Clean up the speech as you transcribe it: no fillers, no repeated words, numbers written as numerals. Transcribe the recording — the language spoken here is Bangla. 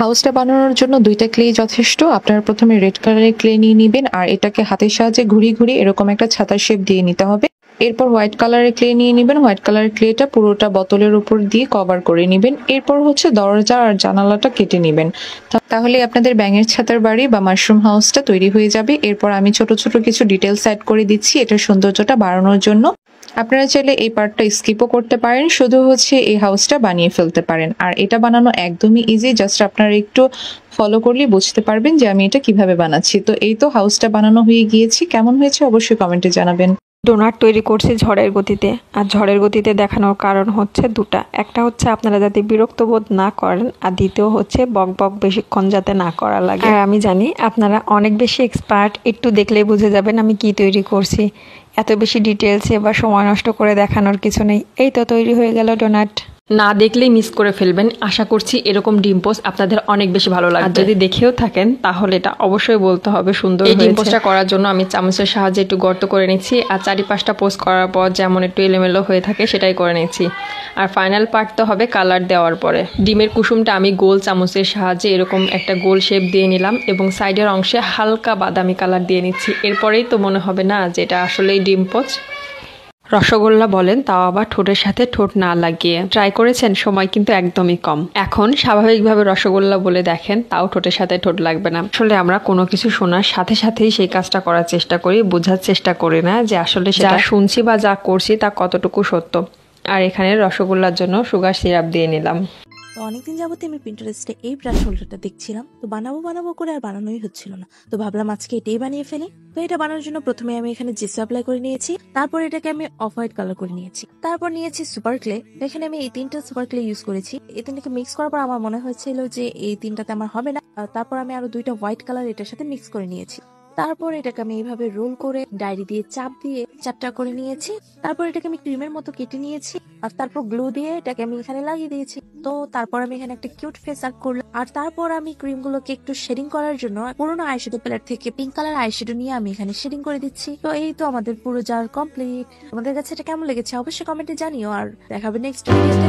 হাউসটা বানানোর জন্য ২টা ক্লে যথেষ্ট। আপনারা প্রথমে রেড কালারের ক্লে নিয়ে নিবেন আর এটাকে হাতের সাহায্যে ঘুরিয়ে ঘুরিয়ে এরকম একটা ছাতার শেপ দিয়ে নিতে হবে। এরপর হোয়াইট কালারের ক্লে নিয়ে নিবেন। হোয়াইট কালারের ক্লেটা পুরোটা বোতলের উপর দিয়ে কভার করে নিবেন। এরপর দরজা আর জানালাটা কেটে নিবেন। তাহলে আপনাদের ব্যাঙের ছাতার বাড়ি বা মাশরুম হাউসটা তৈরি হয়ে যাবে। এরপর আমি ছোট ছোট কিছু ডিটেলস অ্যাড করে দিচ্ছি এটার সৌন্দর্যটা বাড়ানোর জন্য। আপনারা চাইলে এই পার্টটা স্কিপও করতে পারেন, শুধু এই হাউসটা বানিয়ে ফেলতে পারেন। আর এটা বানানো একদমই ইজি, জাস্ট আপনারা একটু ফলো করলে বুঝতে পারবেন যে আমি এটা কিভাবে বানাচ্ছি। তো এই তো হাউসটা বানানো হয়ে গিয়েছে। কেমন হয়েছে অবশ্যই কমেন্টে জানাবেন। ডোনাট তৈরি করছি ঝড়ের গতিতে, আর ঝড়ের গতিতে দেখানোর কারণ হচ্ছে দুটা। একটা হচ্ছে আপনারা যাতে বিরক্ত বোধ না করেন, আর দ্বিতীয় হচ্ছে বক বক বেশিক্ষণ যাতে না করা লাগে। আর আমি জানি আপনারা অনেক বেশি এক্সপার্ট, একটু দেখলেই বুঝে যাবেন আমি কি তৈরি করছি। এত বেশি ডিটেলসে বা সময় নষ্ট করে দেখানোর কিছু নেই। এই তো তৈরি হয়ে গেল ডোনাট। না দেখলেই মিস করে ফেলবেন। আশা করছি এরকম ডিম পোস্ট আপনাদের অনেক বেশি ভালো লাগবে। আর যদি দেখেও থাকেন তাহলে এটা অবশ্যই বলতে হবে সুন্দর হয়েছে। এই ডিম পোস্টটা করার জন্য আমি চামচের সাহায্যে একটু গর্ত করে নিচ্ছি, আর চারিপাশটা পোস্ট করার পর যেমন একটু এলোমেলো হয়ে থাকে সেটাই করে নিচ্ছি। আর ফাইনাল পার্ট তো হবে কালার দেওয়ার পরে। ডিমের কুসুমটা আমি গোল চামচের সাহায্যে এরকম একটা গোল শেপ দিয়ে নিলাম এবং সাইডের অংশে হালকা বাদামি কালার দিয়ে নিচ্ছি। এরপরেই তো মনে হবে না যে এটা আসলেই ডিম পোস্ট। রসগোল্লা বলেন, তাও আবার ঠোঁটের সাথে ঠোঁট না লাগিয়ে। ট্রাই করেছেন? সময় কিন্তু একদমই কম। এখন স্বাভাবিকভাবে রসগোল্লা বলে দেখেন, তাও ঠোঁটের সাথে ঠোঁট লাগবে না। আসলে আমরা কোনো কিছু শোনার সাথে সাথেই সেই কাজটা করার চেষ্টা করি, বোঝার চেষ্টা করি না যে আসলে যা শুনছি বা যা করছি তা কতটুকু সত্য। আর এখানে রসগোল্লার জন্য সুগার সিরাপ দিয়ে নিলাম। তো অনেকদিন যাবতে আমি পিন্টারেস্টে এই ব্রাশ হোল্ডারটা দেখছিলাম, তো বানাবো করে আর বানানোই হচ্ছিল না। তো ভাবলাম আজকে এটাই বানিয়ে ফেলি। তো এটা বানানোর জন্য প্রথমে আমি এখানে জেসি অ্যাপ্লাই করে নিয়েছি, তারপর এটাকে আমি অফ হোয়াইট কালার করে নিয়েছি, তারপর নিয়েছি সুপার ক্লে। এখানে আমি এই 3টা সুপার ক্লে ইউজ করেছি। এই 3টাকে মিক্স করার পর আমার মনে হয়েছিল যে এই 3টাতে আমার হবে না, তারপর আমি আরো 2টা হোয়াইট কালার এটার সাথে মিক্স করে নিয়েছি। তারপর এটাকে আমি এইভাবে রোল করে ডায়েরি দিয়ে চাপটা করে নিয়েছি। তারপর এটাকে আমি ক্রিমের মতো কেটে নিয়েছি, আর তারপর গ্লু দিয়ে এটাকে আমি এখানে লাগিয়ে দিয়েছি। তো তারপর আমি এখানে একটা কিউট ফেস আর্ট করলাম। আর তারপর আমি ক্রিম গুলোকে একটু শেডিং করার জন্য পুরোনো আইশ্যাডো প্যালেট থেকে পিঙ্ক কালার আইশ্যাডো নিয়ে আমি এখানে শেডিং করে দিচ্ছি। তো এই তো আমাদের পুরো জার কমপ্লিট। তোমাদের কাছে এটা কেমন লেগেছে অবশ্যই কমেন্টে জানিও, আর দেখাবে নেক্সট ভিডিওতে।